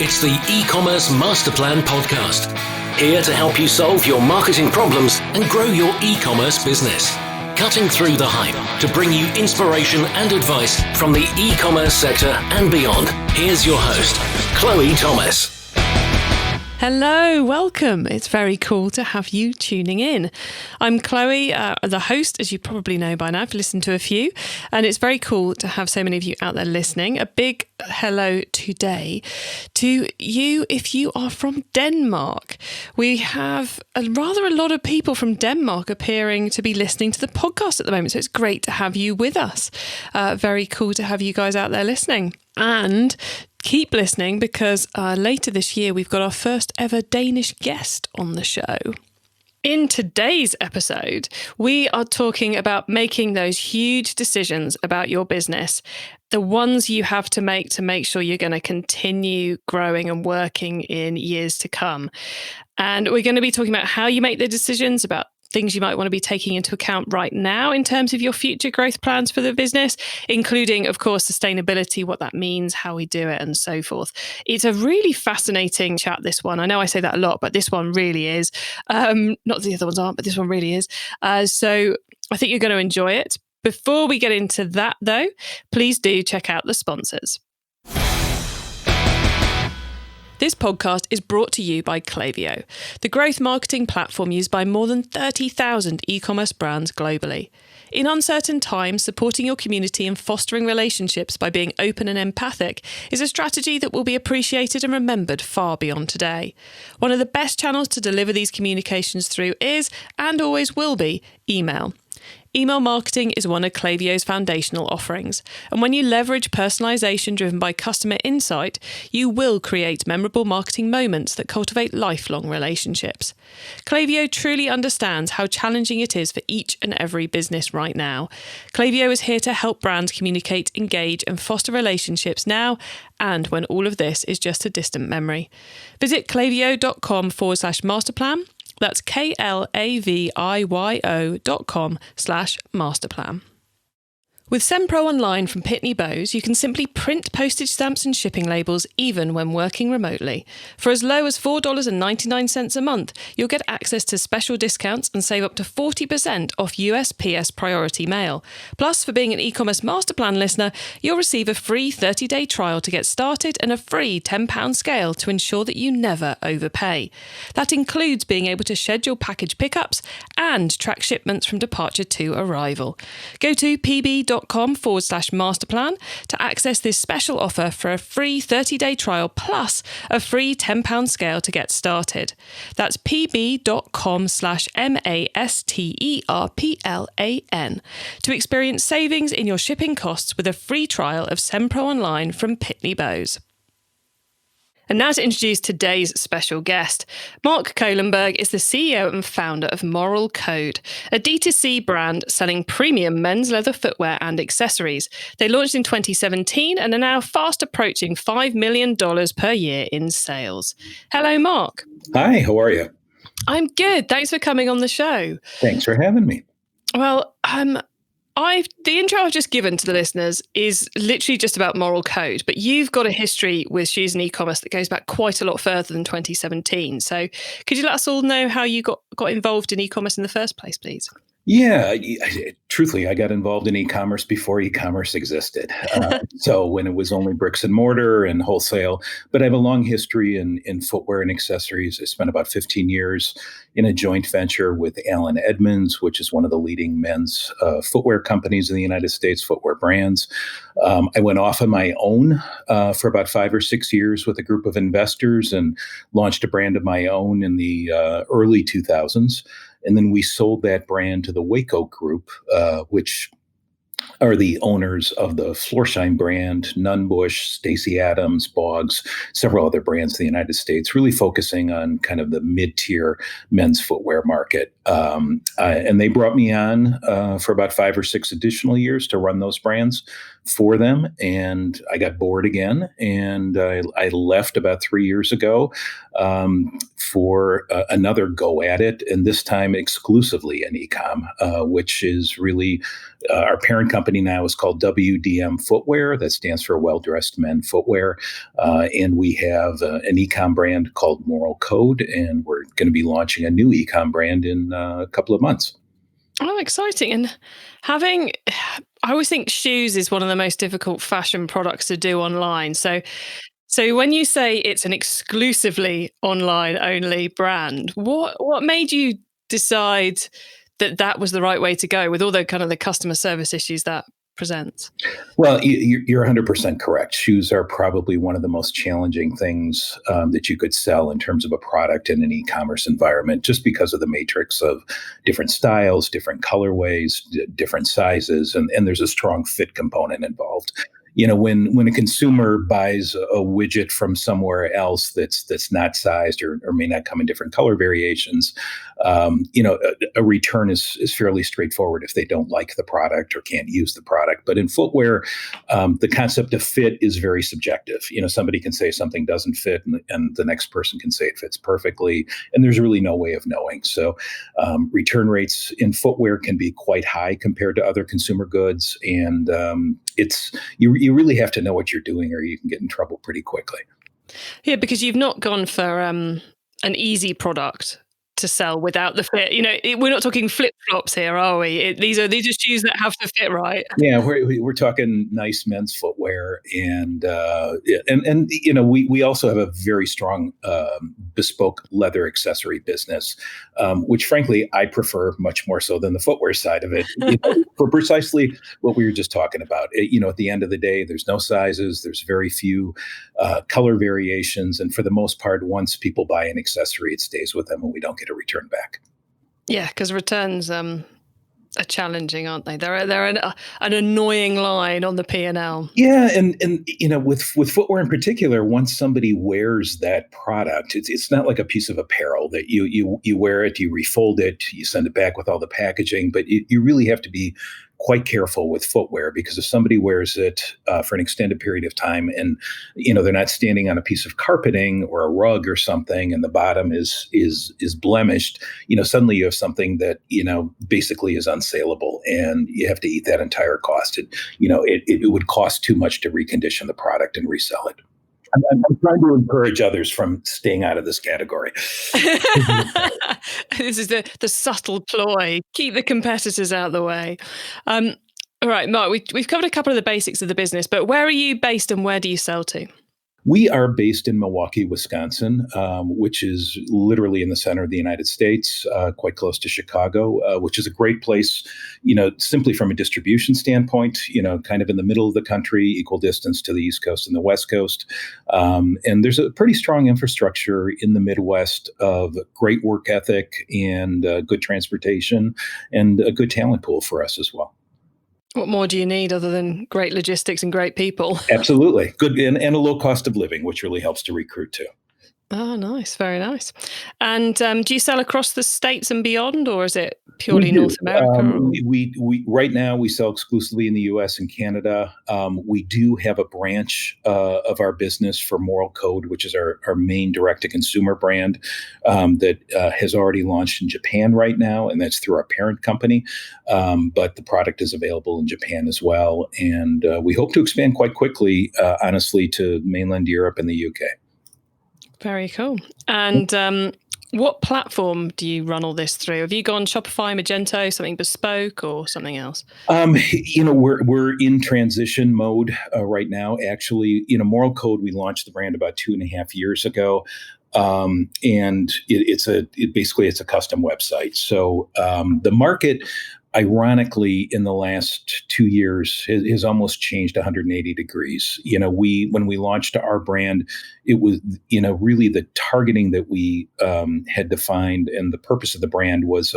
It's the E-commerce Master Plan podcast. Here to help you solve your marketing problems and grow your e-commerce business. Cutting through the hype to bring you inspiration and advice from the e-commerce sector and beyond. Here's your host, Chloe Thomas. Hello, welcome. It's very cool to have you tuning in. I'm Chloe, the host, as you probably know by now. I've listened to a few, and it's very cool to have so many of you out there listening. A big hello today to you if you are from Denmark. We have a lot of people from Denmark appearing to be listening to the podcast at the moment, so it's great to have you with us. Very cool to have you guys out there listening. And keep listening because later this year, we've got our first ever Danish guest on the show. In today's episode, we are talking about making those huge decisions about your business, the ones you have to make sure you're going to continue growing and working in years to come. And we're going to be talking about how you make the decisions, about things you might want to be taking into account right now in terms of your future growth plans for the business, including, of course, sustainability, what that means, how we do it, and so forth. It's a really fascinating chat, this one. I know I say that a lot, but this one really is. Not that the other ones aren't, but this one really is. So I think you're going to enjoy it. Before we get into that, though, please do check out the sponsors. This podcast is brought to you by Klaviyo, the growth marketing platform used by more than 30,000 e-commerce brands globally. In uncertain times, supporting your community and fostering relationships by being open and empathic is a strategy that will be appreciated and remembered far beyond today. One of the best channels to deliver these communications through is, and always will be, email. Email marketing is one of Klaviyo's foundational offerings, and when you leverage personalization driven by customer insight, you will create memorable marketing moments that cultivate lifelong relationships. Klaviyo truly understands how challenging it is for each and every business right now. Klaviyo is here to help brands communicate, engage, and foster relationships now and when all of this is just a distant memory. Visit klaviyo.com/masterplan. That's klaviyo.com/masterplan. With SendPro Online from Pitney Bowes, you can simply print postage stamps and shipping labels even when working remotely. For as low as $4.99 a month, you'll get access to special discounts and save up to 40% off USPS Priority Mail. Plus, for being an e-commerce master plan listener, you'll receive a free 30-day trial to get started and a free £10 scale to ensure that you never overpay. That includes being able to schedule package pickups and track shipments from departure to arrival. Go to pb.com/masterplan to access this special offer for a free 30-day trial plus a free £10 scale to get started. That's pb.com/masterplan to experience savings in your shipping costs with a free trial of SendPro Online from Pitney Bowes. And now to introduce today's special guest. Mark Kohlenburg is the CEO and founder of Moral Code, a D2C brand selling premium men's leather footwear and accessories. They launched in 2017 and are now fast approaching $5 million per year in sales. Hello, Mark. Hi, how are you? I'm good. Thanks for coming on the show. Thanks for having me. Well, the intro I've just given to the listeners is literally just about Moral Code, but you've got a history with shoes and e-commerce that goes back quite a lot further than 2017. So could you let us all know how you got involved in e-commerce in the first place, please? Yeah, truthfully, I got involved in e-commerce before e-commerce existed. So when it was only bricks and mortar and wholesale, but I have a long history in footwear and accessories. I spent about 15 years in a joint venture with Allen Edmonds, which is one of the leading men's footwear companies in the United States, footwear brands. I went off on my own for about 5 or 6 years with a group of investors and launched a brand of my own in the early 2000s. And then we sold that brand to the Waco Group, which are the owners of the Florsheim brand, Nunbush, Stacy Adams, Boggs, several other brands in the United States, really focusing on kind of the mid-tier men's footwear market. And they brought me on for about 5 or 6 additional years to run those brands for them, and I got bored again, and I left about 3 years ago for another go at it, and this time exclusively in e-com, which is really our parent company now is called WDM Footwear. That stands for Well Dressed Men Footwear, and we have an e-com brand called Moral Code, and we're going to be launching a new e-com brand in a couple of months. Oh, exciting. And I always think shoes is one of the most difficult fashion products to do online. So when you say it's an exclusively online only brand, what made you decide that that was the right way to go with all the kind of the customer service issues that presents? Well, you're 100% correct. Shoes are probably one of the most challenging things that you could sell in terms of a product in an e-commerce environment, just because of the matrix of different styles, different colorways, different sizes, and there's a strong fit component involved. When a consumer buys a widget from somewhere else that's not sized or may not come in different color variations, a return is fairly straightforward if they don't like the product or can't use the product. But in footwear, the concept of fit is very subjective. Somebody can say something doesn't fit, and the next person can say it fits perfectly, and there's really no way of knowing. So return rates in footwear can be quite high compared to other consumer goods, and you really have to know what you're doing, or you can get in trouble pretty quickly. Yeah, because you've not gone for an easy product to sell without the fit. We're not talking flip flops here, are we? These are shoes that have to fit right. Yeah, we're talking nice men's footwear, and we also have a very strong bespoke leather accessory business, which frankly I prefer much more so than the footwear side of it, for precisely what we were just talking about. At the end of the day, there's no sizes, there's very few color variations, and for the most part, once people buy an accessory, it stays with them, and we don't get a return back. Yeah, because returns are challenging, aren't they? They're an annoying line on the P&L. Yeah, and with footwear in particular, once somebody wears that product, it's not like a piece of apparel that you wear it, you refold it, you send it back with all the packaging, but you really have to be quite careful with footwear, because if somebody wears it for an extended period of time, and they're not standing on a piece of carpeting or a rug or something, and the bottom is blemished, suddenly you have something that basically is unsaleable, and you have to eat that entire cost. It would cost too much to recondition the product and resell it. I'm trying to encourage others from staying out of this category. This is the subtle ploy. Keep the competitors out of the way. All right, Mark, we've covered a couple of the basics of the business, but where are you based and where do you sell to? We are based in Milwaukee, Wisconsin, which is literally in the center of the United States, quite close to Chicago, which is a great place, simply from a distribution standpoint, kind of in the middle of the country, equal distance to the East Coast and the West Coast. And there's a pretty strong infrastructure in the Midwest of great work ethic and good transportation and a good talent pool for us as well. What more do you need other than great logistics and great people? Absolutely. Good. And a low cost of living, which really helps to recruit too. Oh, nice. Very nice. And do you sell across the States and beyond, or is it purely North America? We right now we sell exclusively in the U.S. and Canada. We do have a branch of our business for Moral Code, which is our main direct-to-consumer brand that has already launched in Japan right now, and that's through our parent company. But the product is available in Japan as well, and we hope to expand quite quickly, honestly, to mainland Europe and the UK. Very cool. And what platform do you run all this through? Have you gone Shopify, Magento, something bespoke, or something else? We're in transition mode right now. Actually, Moral Code, we launched the brand about 2.5 years ago. And it's a custom website. So the market, ironically, in the last 2 years has almost changed 180 degrees. When we launched our brand, it was, really the targeting that we had defined, and the purpose of the brand was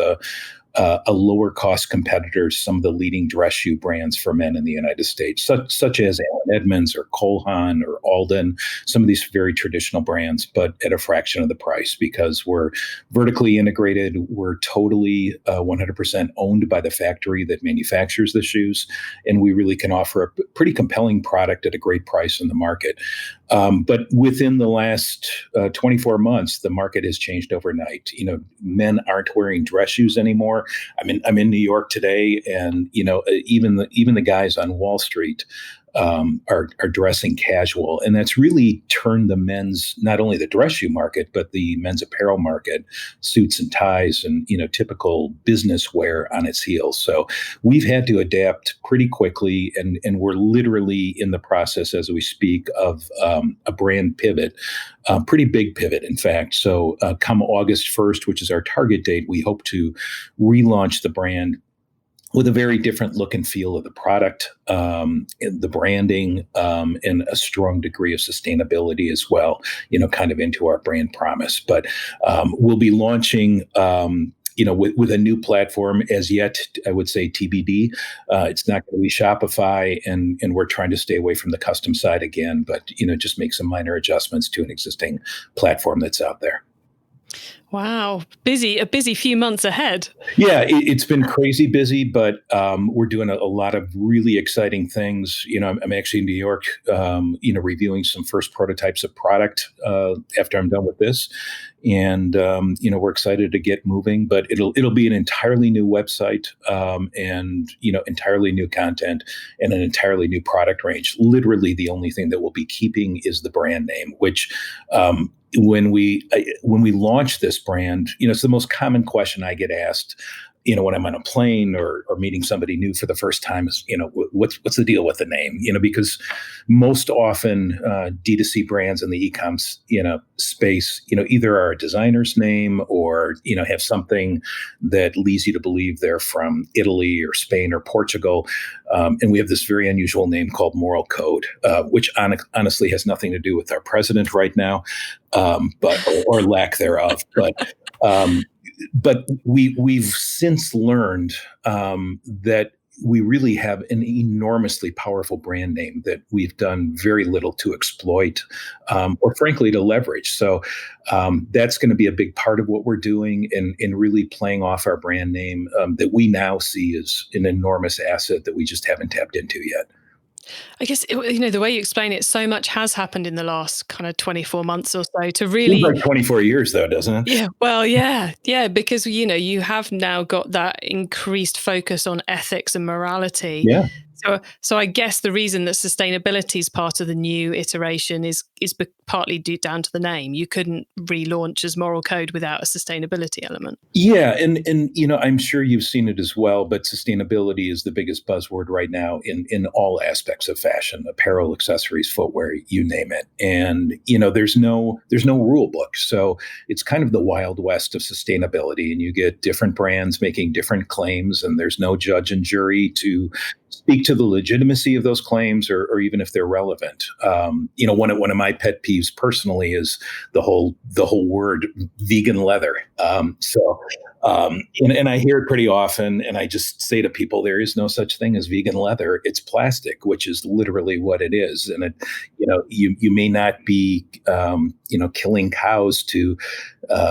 a lower cost competitors, some of the leading dress shoe brands for men in the United States, such as Allen Edmonds or Cole Haan or Alden, some of these very traditional brands, but at a fraction of the price because we're vertically integrated. We're totally 100% owned by the factory that manufactures the shoes. And we really can offer a pretty compelling product at a great price in the market. But within the last 24 months, the market has changed overnight. Men aren't wearing dress shoes anymore. I'm in New York today, and even the guys on Wall Street are dressing casual, and that's really turned the men's, not only the dress shoe market, but the men's apparel market, suits and ties, and typical business wear on its heels. So we've had to adapt pretty quickly, and we're literally in the process as we speak of a brand pivot, a pretty big pivot, in fact. So come August 1st, which is our target date, we hope to relaunch the brand with a very different look and feel of the product, the branding, and a strong degree of sustainability as well, kind of into our brand promise. But we'll be launching, with a new platform as yet, I would say TBD. It's not going to be Shopify, and we're trying to stay away from the custom side again, but, just make some minor adjustments to an existing platform that's out there. Wow. A busy few months ahead. Yeah, it's been crazy busy, but we're doing a lot of really exciting things. I'm actually in New York, reviewing some first prototypes of product after I'm done with this. And, we're excited to get moving, but it'll be an entirely new website, and, entirely new content and an entirely new product range. Literally the only thing that we'll be keeping is the brand name, which, when we launch this brand, it's the most common question I get asked, when I'm on a plane or meeting somebody new for the first time is, what's the deal with the name? Because most often D2C brands in the e-coms, space, either are a designer's name or, have something that leads you to believe they're from Italy or Spain or Portugal. And we have this very unusual name called Moral Code, which honestly has nothing to do with our president right now, or lack thereof. But we've since learned that we really have an enormously powerful brand name that we've done very little to exploit, or frankly to leverage. So that's going to be a big part of what we're doing in really playing off our brand name that we now see as an enormous asset that we just haven't tapped into yet. I guess, the way you explain it, so much has happened in the last kind of 24 months or so to really... Seems like 24 years though, doesn't it? Yeah, well, yeah, because, you have now got that increased focus on ethics and morality. Yeah. So I guess the reason that sustainability is part of the new iteration is partly down to the name. You couldn't relaunch as Moral Code without a sustainability element. Yeah, and I'm sure you've seen it as well, but sustainability is the biggest buzzword right now in all aspects of fashion, apparel, accessories, footwear, you name it. And there's no rule book. So it's kind of the Wild West of sustainability, and you get different brands making different claims, and there's no judge and jury to speak to the legitimacy of those claims or even if they're relevant. One of my pet peeves personally is the whole word vegan leather. And I hear it pretty often, and I just say to people, there is no such thing as vegan leather. It's plastic, which is literally what it is. And you may not be, killing cows to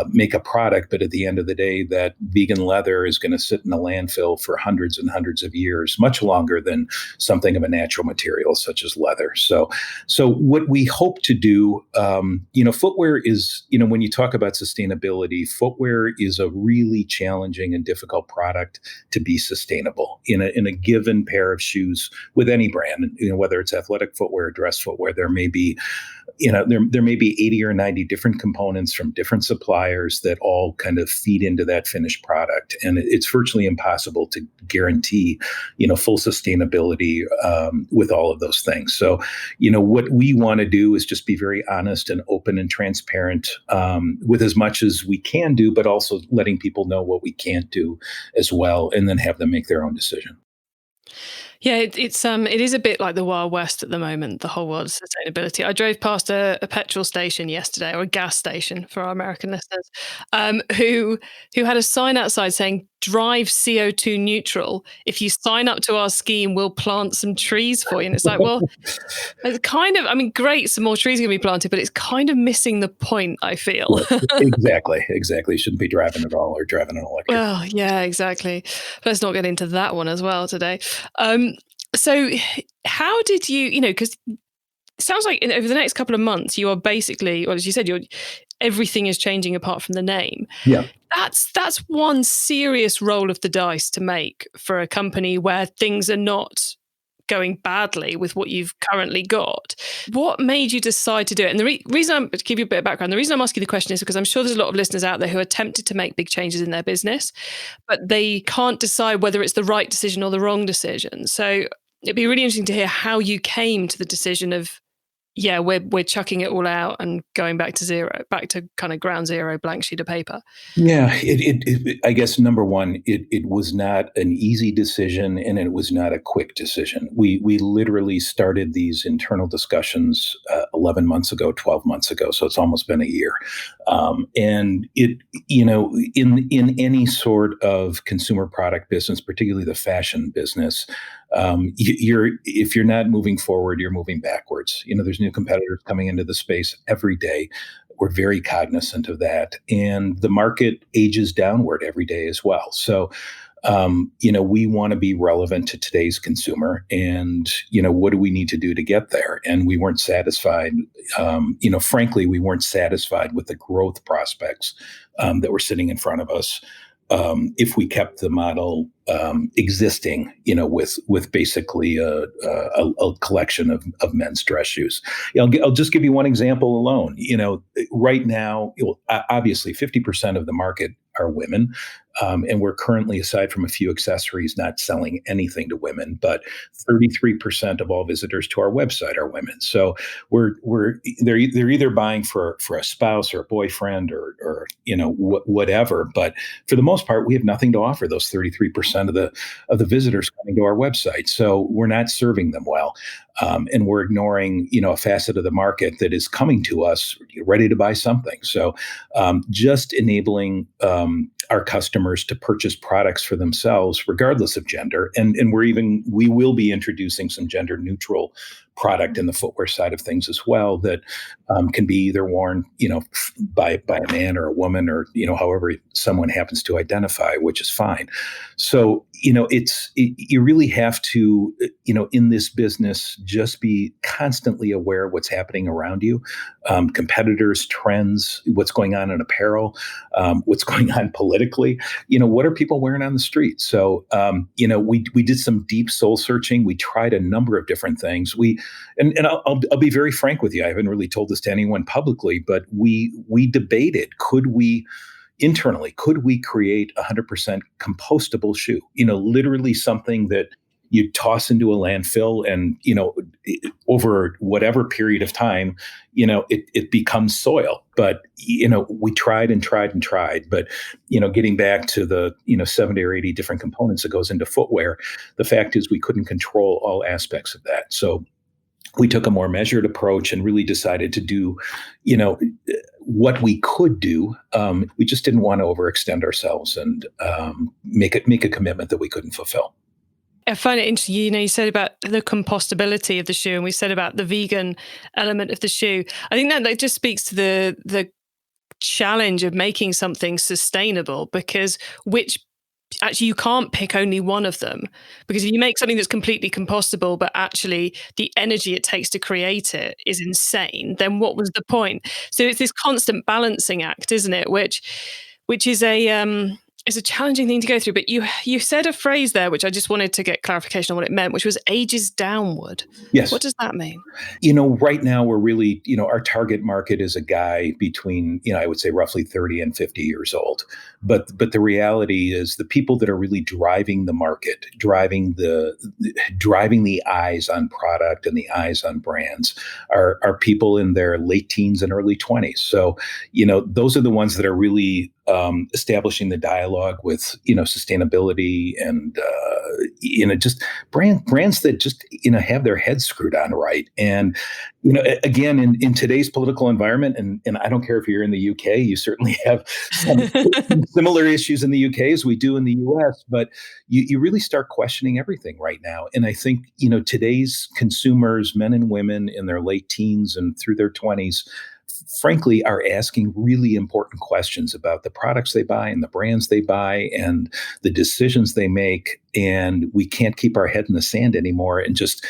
make a product, but at the end of the day, that vegan leather is going to sit in a landfill for hundreds and hundreds of years, much longer than something of a natural material such as leather. So what we hope to do, footwear is, when you talk about sustainability, footwear is a really challenging and difficult product to be sustainable in a given pair of shoes with any brand. Whether it's athletic footwear, dress footwear, there may be, there may be 80 or 90 different components from different suppliers that all kind of feed into that finished product. And it's virtually impossible to guarantee, full sustainability with all of those things. So, what we want to do is just be very honest and open and transparent with as much as we can do, but also letting people know what we can't do as well, and then have them make their own decision. Yeah, it is a bit like the Wild West at the moment, the whole world of sustainability. I drove past a petrol station yesterday, or a gas station for our American listeners, who had a sign outside saying "Drive CO2 neutral. If you sign up to our scheme, we'll plant some trees for you." And it's like, well, it's kind of, I mean, great, some more trees are going to be planted, but it's kind of missing the point, I feel. Right. Exactly. Shouldn't be driving at all or driving an electric. Well, yeah, exactly. Let's not get into that one as well today. So how did because it sounds like over the next couple of months, you are basically, well, as you said, everything is changing apart from the name. Yeah. That's one serious roll of the dice to make for a company where things are not going badly with what you've currently got. What made you decide to do it? And the reason I'm, to give you a bit of background, the reason I'm asking the question is because I'm sure there's a lot of listeners out there who are tempted to make big changes in their business, but they can't decide whether it's the right decision or the wrong decision. So it'd be really interesting to hear how you came to the decision of, yeah, we're chucking it all out and going back to zero, back to kind of ground zero, blank sheet of paper. Yeah, I guess number one, it was not an easy decision, and it was not a quick decision. We literally started these internal discussions 11 months ago, 12 months ago, so it's almost been a year. And in any sort of consumer product business, particularly the fashion business, if you're not moving forward, you're moving backwards. There's new competitors coming into the space every day. We're very cognizant of that. And the market ages downward every day as well. So, we want to be relevant to today's consumer. And, what do we need to do to get there? And we weren't satisfied. Frankly, we weren't satisfied with the growth prospects that were sitting in front of us. If we kept the model existing, with basically a collection of men's dress shoes. I'll just give you one example alone. Right now, obviously 50% of the market are women. And we're currently, aside from a few accessories, not selling anything to women, but 33% of all visitors to our website are women. So they're either buying for a spouse or a boyfriend or whatever. But for the most part, we have nothing to offer those 33% of the visitors coming to our website. So we're not serving them well. And we're ignoring, a facet of the market that is coming to us ready to buy something. So just enabling our customers to purchase products for themselves, regardless of gender. And we will be introducing some gender neutral product in the footwear side of things as well that can be either worn, by a man or a woman or, however someone happens to identify, which is fine. So, you really have to, in this business, just be constantly aware of what's happening around you, competitors, trends, what's going on in apparel, what's going on politically, what are people wearing on the street? So, we did some deep soul searching. We tried a number of different things. I'll be very frank with you. I haven't really told this to anyone publicly, but we debated, could we create 100% compostable shoe? Literally something that you toss into a landfill and, over whatever period of time, it becomes soil. But, we tried and tried and tried. But, getting back to the, 70 or 80 different components that goes into footwear, the fact is we couldn't control all aspects of that. So we took a more measured approach and really decided to do, what we could do. We just didn't want to overextend ourselves and make a commitment that we couldn't fulfill. I find it interesting, you said about the compostability of the shoe, and we said about the vegan element of the shoe. I think that just speaks to the challenge of making something sustainable, because actually you can't pick only one of them, because if you make something that's completely compostable, but actually the energy it takes to create it is insane, then what was the point? So it's this constant balancing act, isn't it? Which is it's a challenging thing to go through. But you said a phrase there, which I just wanted to get clarification on what it meant, which was ages downward. Yes. What does that mean? Right now we're really, our target market is a guy between, I would say roughly 30 and 50 years old. But the reality is the people that are really driving the market, driving the eyes on product and the eyes on brands are people in their late teens and early 20s. So, those are the ones that are really establishing the dialogue with, sustainability and, just brands that just, have their heads screwed on right. And, again, in today's political environment, and I don't care if you're in the UK, you certainly have some similar issues in the UK as we do in the US, but you really start questioning everything right now. And I think, today's consumers, men and women in their late teens and through their 20s, frankly, are asking really important questions about the products they buy and the brands they buy and the decisions they make. And we can't keep our head in the sand anymore and just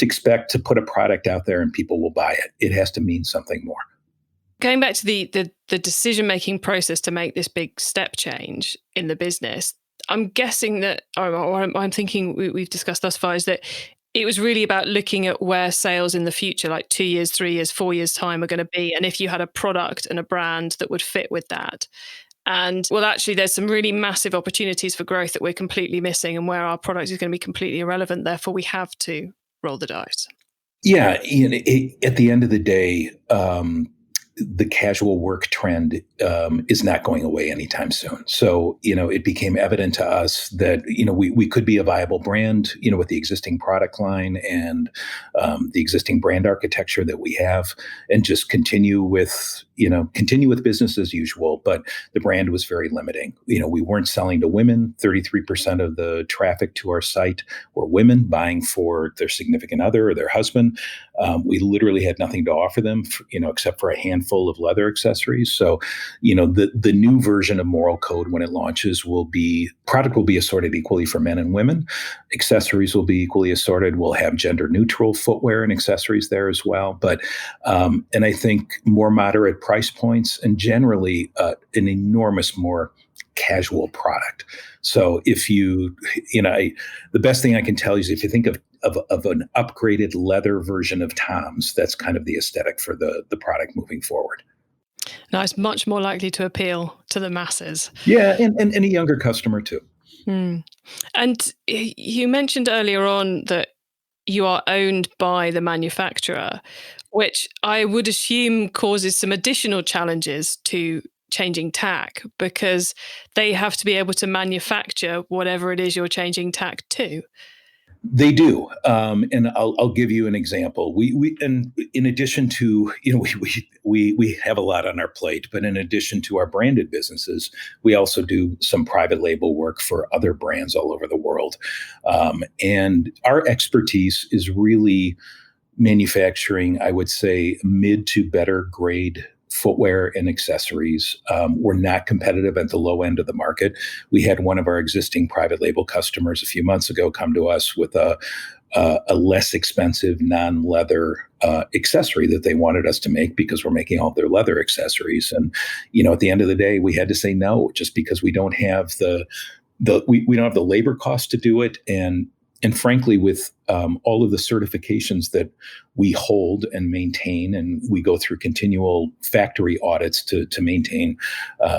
expect to put a product out there and people will buy it. It has to mean something more. Going back to the decision-making process to make this big step change in the business, I'm guessing that, or I'm thinking we've discussed thus far, is that it was really about looking at where sales in the future, like 2 years, 3 years, 4 years time, are going to be. And if you had a product and a brand that would fit with that. And well, actually, there's some really massive opportunities for growth that we're completely missing and where our product is going to be completely irrelevant. Therefore, we have to roll the dice. Yeah. At the end of the day, the casual work trend is not going away anytime soon. So, it became evident to us that, we could be a viable brand, with the existing product line and the existing brand architecture that we have, and just continue with business as usual. But the brand was very limiting. We weren't selling to women. 33% of the traffic to our site were women buying for their significant other or their husband. We literally had nothing to offer them, except for a handful of leather accessories. So, the new version of Moral Code, when it launches, product will be assorted equally for men and women. Accessories will be equally assorted. We'll have gender neutral footwear and accessories there as well. But, and I think more moderate price points and generally an enormous more casual product. So if the best thing I can tell you is if you think of an upgraded leather version of Tom's, that's kind of the aesthetic for the product moving forward. Now it's much more likely to appeal to the masses. Yeah, and a younger customer too. And you mentioned earlier on that you are owned by the manufacturer, which I would assume causes some additional challenges to changing tack, because they have to be able to manufacture whatever it is you're changing tack to. They do, and I'll give you an example. We and in addition to we have a lot on our plate, but in addition to our branded businesses, we also do some private label work for other brands all over the world, and our expertise is really manufacturing, I would say, mid to better grade footwear and accessories. We're not competitive at the low end of the market. We had one of our existing private label customers a few months ago come to us with a less expensive non-leather accessory that they wanted us to make because we're making all their leather accessories. And, at the end of the day, we had to say no, just because we don't have we don't have the labor cost to do it. And frankly, with all of the certifications that we hold and maintain, and we go through continual factory audits to maintain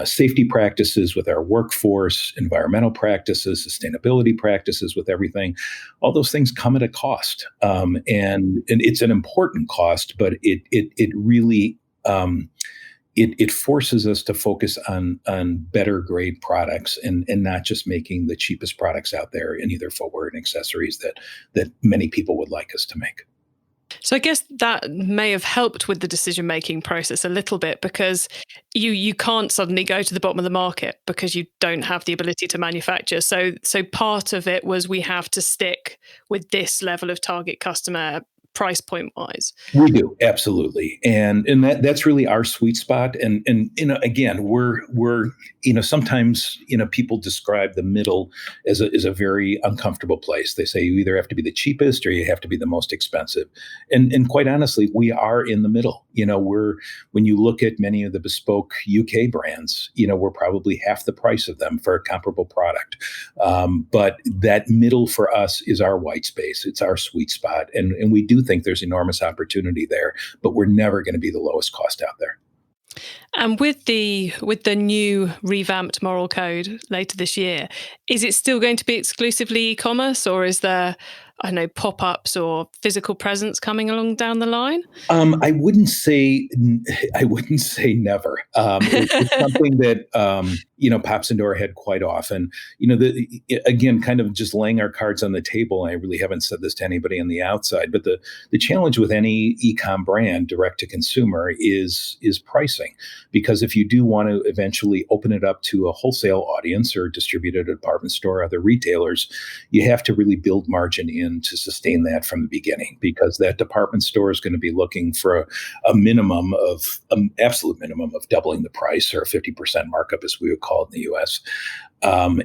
safety practices with our workforce, environmental practices, sustainability practices with everything, all those things come at a cost. And it's an important cost, but it really it forces us to focus on better grade products and not just making the cheapest products out there in either footwear and accessories that many people would like us to make. So I guess that may have helped with the decision-making process a little bit, because you can't suddenly go to the bottom of the market because you don't have the ability to manufacture. So part of it was we have to stick with this level of target customer price point wise. We do, absolutely. And that's really our sweet spot. And again, we're sometimes, people describe the middle as a very uncomfortable place. They say you either have to be the cheapest or you have to be the most expensive. And quite honestly, we are in the middle. When you look at many of the bespoke UK brands, we're probably half the price of them for a comparable product. But that middle for us is our white space. It's our sweet spot. And we do think there's enormous opportunity there, but we're never going to be the lowest cost out there. And with the new revamped Moral Code later this year, is it still going to be exclusively e-commerce, or I don't know, pop-ups or physical presence coming along down the line? I wouldn't say never. It's something that pops into our head quite often. Again, kind of just laying our cards on the table. I really haven't said this to anybody on the outside, but the challenge with any e-com brand, direct to consumer, is pricing. Because if you do want to eventually open it up to a wholesale audience or distribute it at a department store or other retailers, you have to really build margin in to sustain that from the beginning, because that department store is going to be looking for a minimum of absolute minimum of doubling the price, or a 50% markup, as we would call it in the US.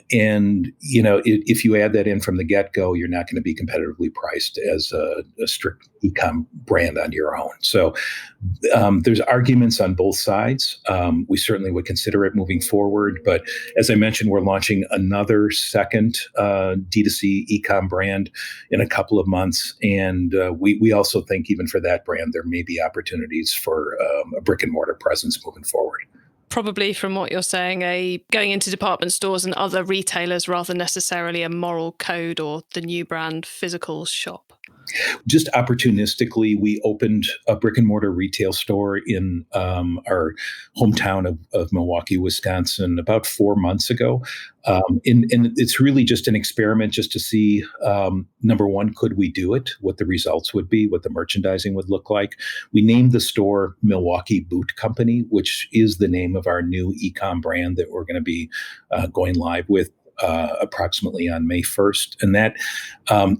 If you add that in from the get-go, you're not going to be competitively priced as a strict e-com brand on your own. So there's arguments on both sides. We certainly would consider it moving forward. But as I mentioned, we're launching another second D2C e-com brand in a couple of months. And we also think even for that brand, there may be opportunities for a brick and mortar presence moving forward. Probably, from what you're saying, going into department stores and other retailers rather than necessarily a moral code or the new brand physical shop. Just opportunistically, we opened a brick and mortar retail store in our hometown of Milwaukee, Wisconsin, about 4 months ago. And it's really just an experiment just to see, number one, could we do it, what the results would be, what the merchandising would look like. We named the store Milwaukee Boot Company, which is the name of our new e-com brand that we're going to be going live with approximately on May 1st. And that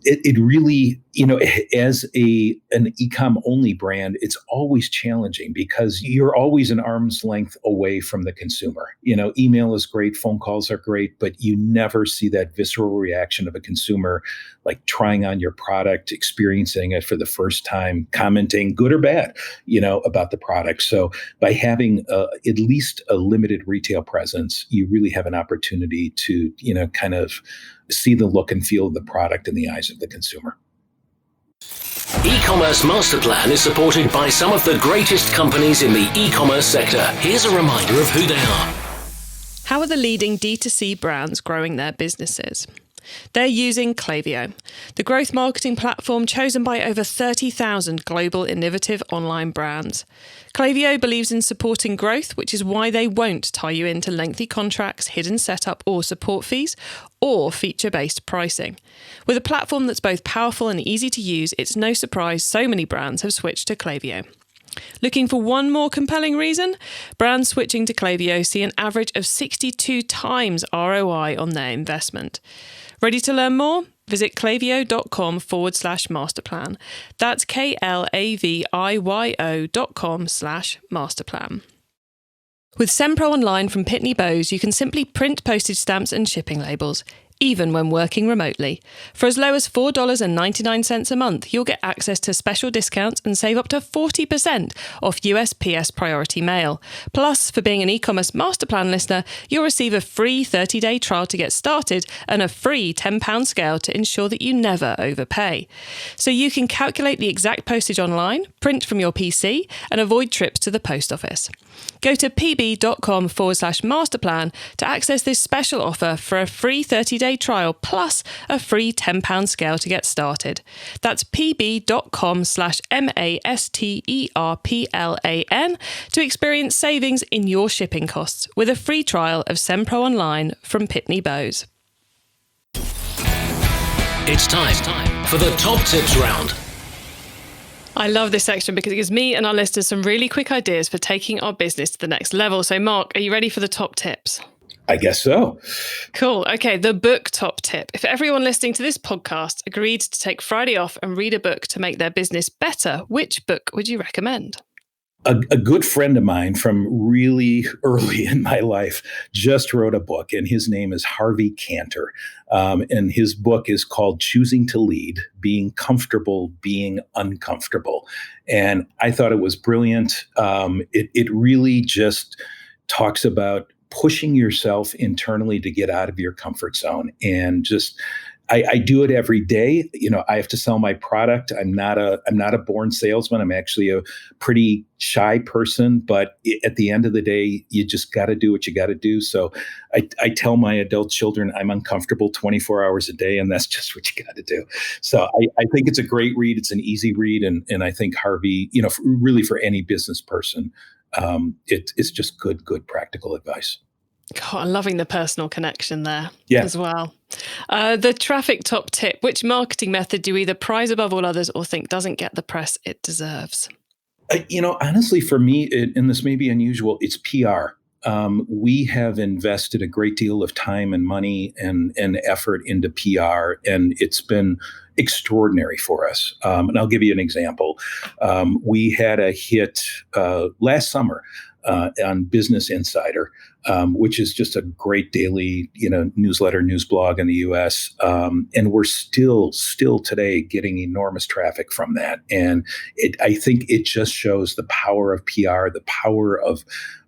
it really, as an e-com only brand, it's always challenging because you're always an arm's length away from the consumer. Email is great, phone calls are great, but you never see that visceral reaction of a consumer, like trying on your product, experiencing it for the first time, commenting good or bad, about the product. So by having at least a limited retail presence, you really have an opportunity to, kind of see the look and feel of the product in the eyes of the consumer. E-commerce Master Plan is supported by some of the greatest companies in the e-commerce sector. Here's a reminder of who they are. How are the leading D2C brands growing their businesses? They're using Klaviyo, the growth marketing platform chosen by over 30,000 global innovative online brands. Klaviyo believes in supporting growth, which is why they won't tie you into lengthy contracts, hidden setup or support fees, or feature-based pricing. With a platform that's both powerful and easy to use, it's no surprise so many brands have switched to Klaviyo. Looking for one more compelling reason? Brands switching to Klaviyo see an average of 62 times ROI on their investment. Ready to learn more? Visit klaviyo.com/masterplan. That's klaviyo.com/masterplan. With SendPro Online from Pitney Bowes, you can simply print postage stamps and shipping labels, even when working remotely. For as low as $4.99 a month, you'll get access to special discounts and save up to 40% off USPS Priority Mail. Plus, for being an e-commerce Master Plan listener, you'll receive a free 30-day trial to get started and a free £10 scale to ensure that you never overpay. So you can calculate the exact postage online, print from your PC, and avoid trips to the post office. Go to pb.com/masterplan to access this special offer for a free 30-day trial plus a free £10 scale to get started. That's pb.com/masterplan to experience savings in your shipping costs with a free trial of SendPro Online from Pitney Bowes. It's time for the top tips round. I love this section because it gives me and our listeners some really quick ideas for taking our business to the next level. So, Mark, are you ready for the top tips? I guess so. Cool. Okay, the book top tip. If everyone listening to this podcast agreed to take Friday off and read a book to make their business better, which book would you recommend? A good friend of mine from really early in my life just wrote a book, and his name is Harvey Kanter. And his book is called Choosing to Lead, Being Comfortable, Being Uncomfortable. And I thought it was brilliant. It really just talks about pushing yourself internally to get out of your comfort zone and just I do it every day. I have to sell my product. I'm not a born salesman. I'm actually a pretty shy person, but at the end of the day, you just got to do what you got to do. So I tell my adult children I'm uncomfortable 24 hours a day, and that's just what you got to do. So I think it's a great read. It's an easy read. And I think Harvey, really for any business person, it's just good practical advice. God, I'm loving the personal connection there as well. The traffic top tip: which marketing method do you either prize above all others or think doesn't get the press it deserves? Honestly, for me, and this may be unusual, it's PR. We have invested a great deal of time and money and effort into PR, and it's been extraordinary for us. And I'll give you an example. We had a hit last summer on Business Insider, which is just a great daily, newsletter, news blog in the U.S. And we're still today getting enormous traffic from that. And I think it just shows the power of PR, the power of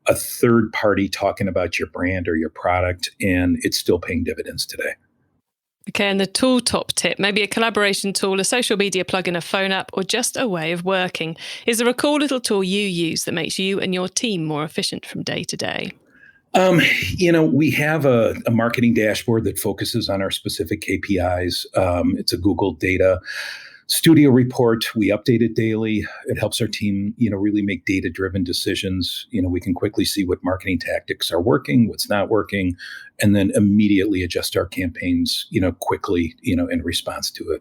a third party talking about your brand or your product, and it's still paying dividends today. Okay, and the tool top tip, maybe a collaboration tool, a social media plugin, a phone app, or just a way of working. Is there a cool little tool you use that makes you and your team more efficient from day to day? We have a marketing dashboard that focuses on our specific KPIs. It's a Google data studio report. We update it daily. It helps our team, really make data-driven decisions. We can quickly see what marketing tactics are working, what's not working, and then immediately adjust our campaigns, quickly, in response to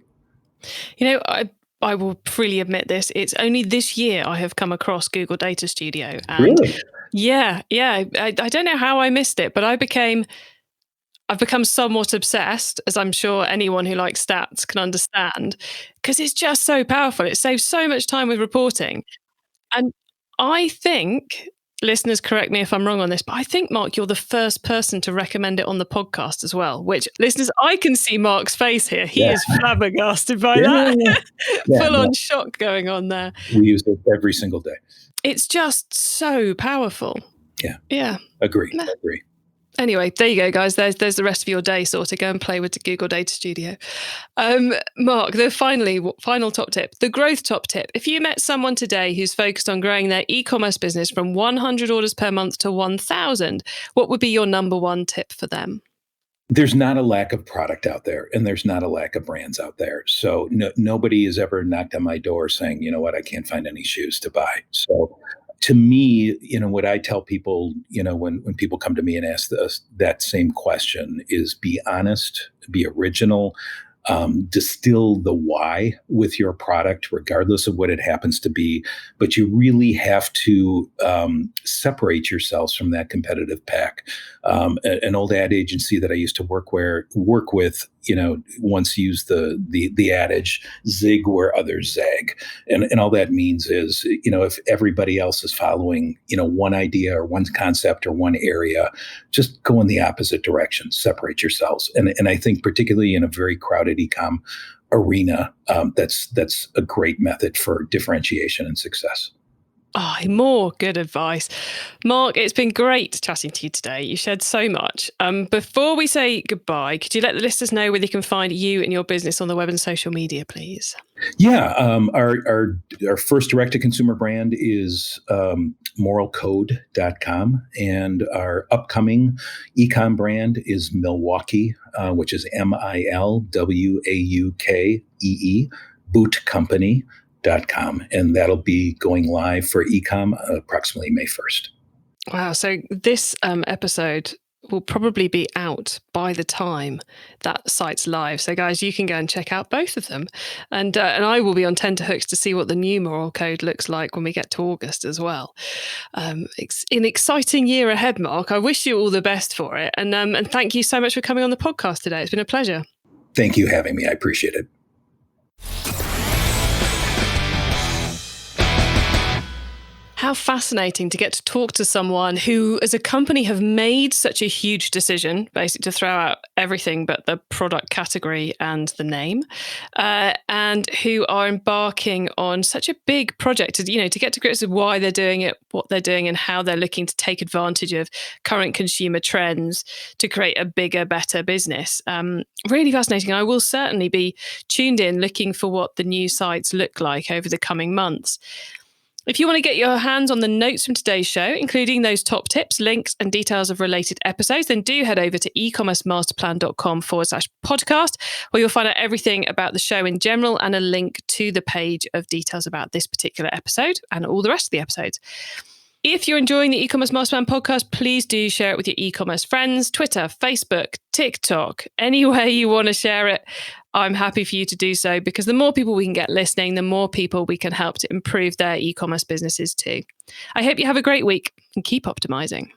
it. I will freely admit this. It's only this year I have come across Google Data Studio. And really? Yeah. I don't know how I missed it, but I've become somewhat obsessed, as I'm sure anyone who likes stats can understand, because it's just so powerful. It saves so much time with reporting. And I think, listeners, correct me if I'm wrong on this, but I think, Mark, you're the first person to recommend it on the podcast as well, which, listeners, I can see Mark's face here. He is flabbergasted by that. Full on shock going on there. We use it every single day. It's just so powerful. Yeah. Agree. Anyway, there you go, guys. There's the rest of your day sorted. Go and play with the Google Data Studio. Mark, the final top tip, the growth top tip. If you met someone today who's focused on growing their e-commerce business from 100 orders per month to 1,000, what would be your number one tip for them? There's not a lack of product out there, and there's not a lack of brands out there. So nobody has ever knocked on my door saying, you know what, I can't find any shoes to buy. So to me, what I tell people, when people come to me and ask that same question is be honest, be original, distill the why with your product, regardless of what it happens to be. But you really have to separate yourselves from that competitive pack. An old ad agency that I used to work with, once used the adage, zig where others zag. And all that means is, if everybody else is following, one idea or one concept or one area, just go in the opposite direction, separate yourselves. And I think particularly in a very crowded e-com arena, that's a great method for differentiation and success. Oh, more good advice. Mark, it's been great chatting to you today. You shared so much. Before we say goodbye, could you let the listeners know where they can find you and your business on the web and social media, please? Yeah. Our first direct-to-consumer brand is moralcode.com. And our upcoming e-com brand is Milwaukee, which is MILWAUKEE, bootcompany.com. And that'll be going live for e-com approximately May 1st. Wow. So this episode will probably be out by the time that site's live. So guys, you can go and check out both of them. And I will be on tenterhooks to see what the new Moral Code looks like when we get to August as well. It's an exciting year ahead, Mark. I wish you all the best for it. And thank you so much for coming on the podcast today. It's been a pleasure. Thank you for having me. I appreciate it. How fascinating to get to talk to someone who, as a company, have made such a huge decision, basically to throw out everything but the product category and the name, and who are embarking on such a big project to get to grips with why they're doing it, what they're doing, and how they're looking to take advantage of current consumer trends to create a bigger, better business. Really fascinating. I will certainly be tuned in looking for what the new sites look like over the coming months. If you want to get your hands on the notes from today's show, including those top tips, links, and details of related episodes, then do head over to ecommercemasterplan.com/podcast, where you'll find out everything about the show in general and a link to the page of details about this particular episode and all the rest of the episodes. If you're enjoying the E-commerce Master Plan podcast, please do share it with your e-commerce friends, Twitter, Facebook, TikTok, any way you want to share it. I'm happy for you to do so, because the more people we can get listening, the more people we can help to improve their e-commerce businesses too. I hope you have a great week and keep optimizing.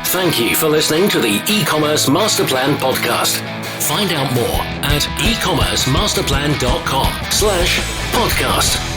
Thank you for listening to the E-commerce Master Plan podcast. Find out more at ecommercemasterplan.com/podcast.